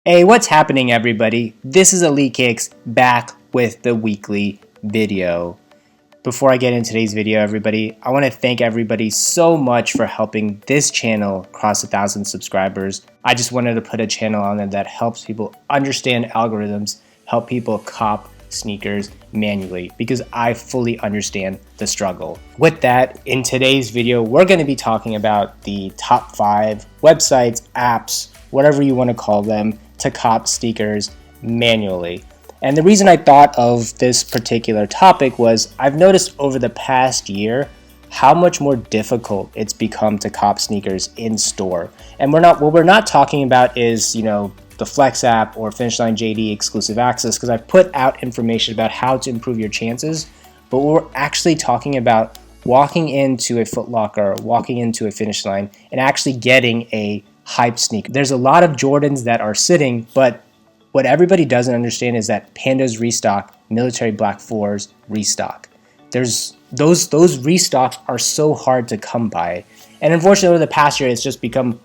Hey, what's happening, everybody? This is Elite Kicks back with the weekly video. Before I get into today's video, everybody, I want to thank everybody so much for helping this channel cross 1,000 subscribers. I just wanted to put a channel on there that helps people understand algorithms, help people cop sneakers manually, because I fully understand the struggle. With that, in today's video, we're going to be talking about the top 5 websites, apps, whatever you want to call them, to cop sneakers manually. And the reason I thought of this particular topic was I've noticed over the past year how much more difficult it's become to cop sneakers in store. And what we're not talking about is, the Flex app or Finish Line JD exclusive access, because I've put out information about how to improve your chances. But we're actually talking about walking into a Foot Locker, walking into a Finish Line, and actually getting a hype sneaker. There's a lot of Jordans that are sitting, but what everybody doesn't understand is that Pandas restock, Military Black 4s restock. There's those restocks are so hard to come by, and unfortunately, over the past year, it's just become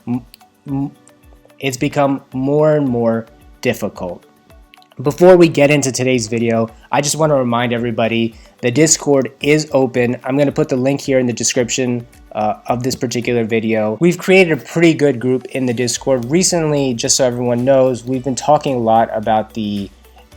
more and more difficult. Before we get into today's video, I just want to remind everybody the Discord is open. I'm going to put the link here in the description of this particular video. We've created a pretty good group in the Discord. Recently, just so everyone knows, we've been talking a lot about the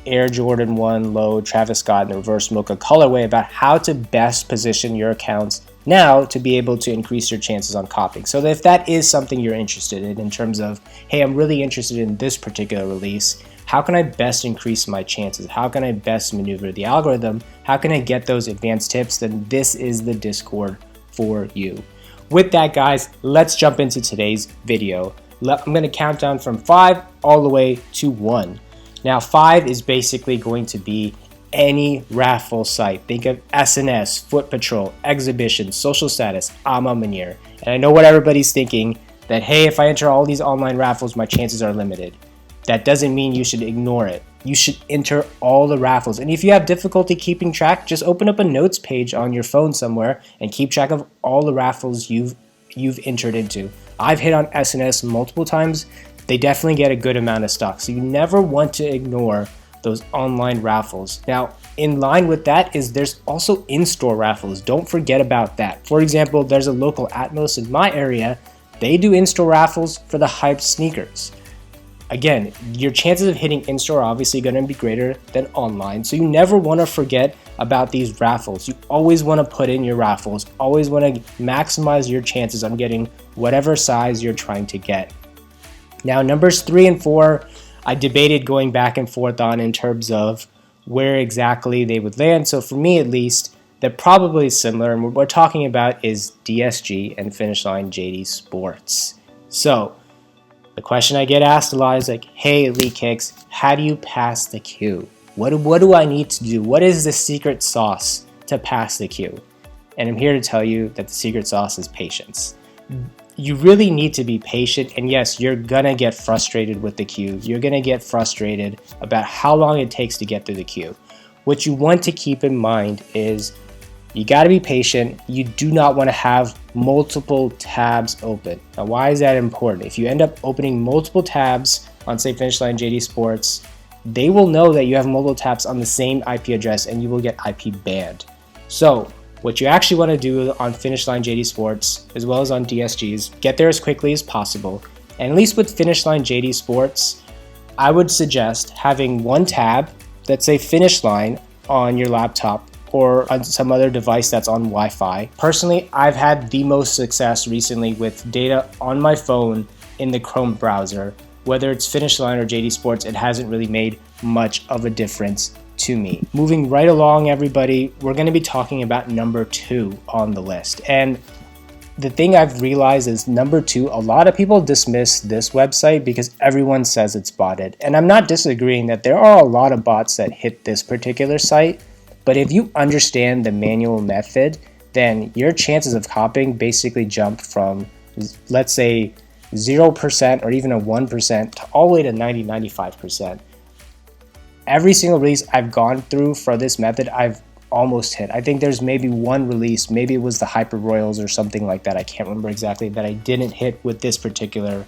Air Jordan 1 Low Travis Scott and the Reverse Mocha colorway, about how to best position your accounts now to be able to increase your chances on copying. So if that is something you're interested in terms of, hey, I'm really interested in this particular release, how can I best increase my chances? How can I best maneuver the algorithm? How can I get those advanced tips? Then this is the Discord for you. With that, guys, let's jump into today's video. I'm going to count down from 5 all the way to 1. Now, 5 is basically going to be any raffle site. Think of SNS, Foot Patrol, Exhibition, Social Status, Ama Manier. And I know what everybody's thinking, that, hey, if I enter all these online raffles, my chances are limited. That doesn't mean you should ignore it. You should enter all the raffles. And if you have difficulty keeping track, just open up a notes page on your phone somewhere and keep track of all the raffles you've entered into. I've hit on SNS multiple times. They definitely get a good amount of stock. So you never want to ignore those online raffles. Now, in line with that is there's also in-store raffles. Don't forget about that. For example, there's a local Atmos in my area. They do in-store raffles for the hyped sneakers. Again, your chances of hitting in-store are obviously going to be greater than online, so you never want to forget about these raffles. You always want to put in your raffles, always want to maximize your chances on getting whatever size you're trying to get. Now, numbers 3 and 4, I debated going back and forth on in terms of where exactly they would land. So for me, at least, they're probably similar, and what we're talking about is DSG and Finish Line JD Sports. So the question I get asked a lot is like, hey, Elite Kicks, how do you pass the queue? What do I need to do? What is the secret sauce to pass the queue? And I'm here to tell you that the secret sauce is patience. You really need to be patient, and yes, you're gonna get frustrated with the queue. You're gonna get frustrated about how long it takes to get through the queue. What you want to keep in mind is you gotta be patient. You do not wanna have multiple tabs open. Now, why is that important? If you end up opening multiple tabs on, say, Finish Line JD Sports, they will know that you have multiple tabs on the same IP address and you will get IP banned. So what you actually want to do on Finish Line JD Sports, as well as on DSGs, get there as quickly as possible. And at least with Finish Line JD Sports, I would suggest having one tab that say Finish Line on your laptop or on some other device that's on Wi-Fi. Personally, I've had the most success recently with data on my phone in the Chrome browser. Whether it's Finish Line or JD Sports, it hasn't really made much of a difference to me. Moving right along, everybody, we're going to be talking about number 2 on the list. And the thing I've realized is number 2, a lot of people dismiss this website because everyone says it's botted. And I'm not disagreeing that there are a lot of bots that hit this particular site, but if you understand the manual method, then your chances of copying basically jump from, let's say, 0% or even a 1% to all the way to 90-95%. Every single release I've gone through for this method, I've almost hit. I think there's maybe one release, maybe it was the Hyper Royals or something like that, I can't remember exactly, that I didn't hit with this particular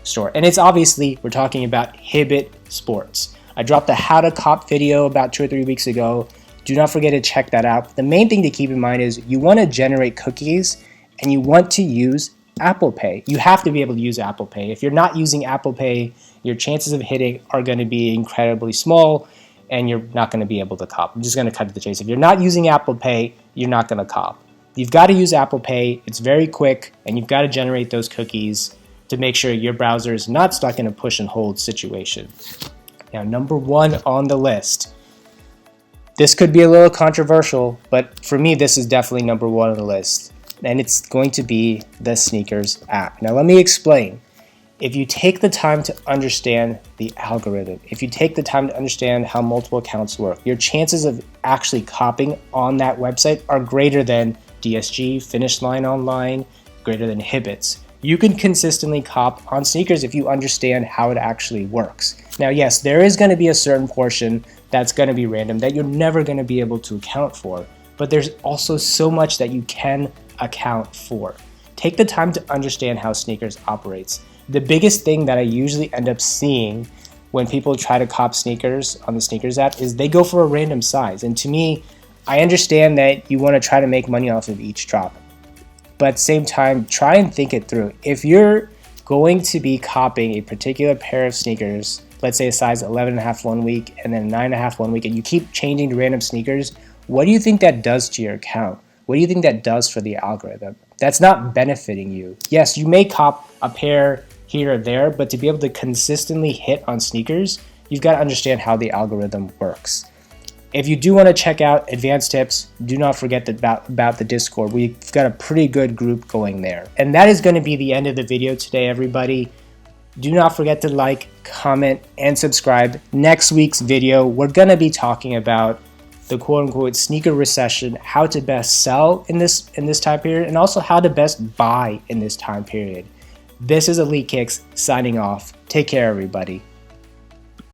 store. And it's obviously, we're talking about Hibbett Sports. I dropped a how to cop video about 2 or 3 weeks ago. Do not forget to check that out. The main thing to keep in mind is you want to generate cookies and you want to use Apple Pay. You have to be able to use Apple Pay. If you're not using Apple Pay, your chances of hitting are going to be incredibly small and you're not going to be able to cop. I'm just going to cut to the chase. If you're not using Apple Pay, you're not going to cop. You've got to use Apple Pay. It's very quick and you've got to generate those cookies to make sure your browser is not stuck in a push and hold situation. Now, number 1 on the list. This could be a little controversial, but for me, this is definitely number 1 on the list. And it's going to be the Sneakers app. Now, let me explain. If you take the time to understand the algorithm, if you take the time to understand how multiple accounts work, your chances of actually copying on that website are greater than DSG, Finish Line Online, greater than Hibbett's. You can consistently cop on sneakers if you understand how it actually works. Now, yes, there is going to be a certain portion that's going to be random that you're never going to be able to account for, but there's also so much that you can account for. Take the time to understand how sneakers operates. The biggest thing that I usually end up seeing when people try to cop sneakers on the Sneakers app is they go for a random size. And to me, I understand that you want to try to make money off of each drop. But at the same time, try and think it through. If you're going to be copying a particular pair of sneakers, let's say a size 11.5 one week and then 9.5 one week, and you keep changing to random sneakers, what do you think that does to your account? What do you think that does for the algorithm? That's not benefiting you. Yes, you may cop a pair here or there, but to be able to consistently hit on sneakers, you've got to understand how the algorithm works. If you do want to check out advanced tips, do not forget about the Discord. We've got a pretty good group going there. And that is going to be the end of the video today, everybody. Do not forget to like, comment, and subscribe. Next week's video, we're going to be talking about the quote-unquote sneaker recession, how to best sell in this time period, and also how to best buy in this time period. This is Elite Kicks signing off. Take care, everybody.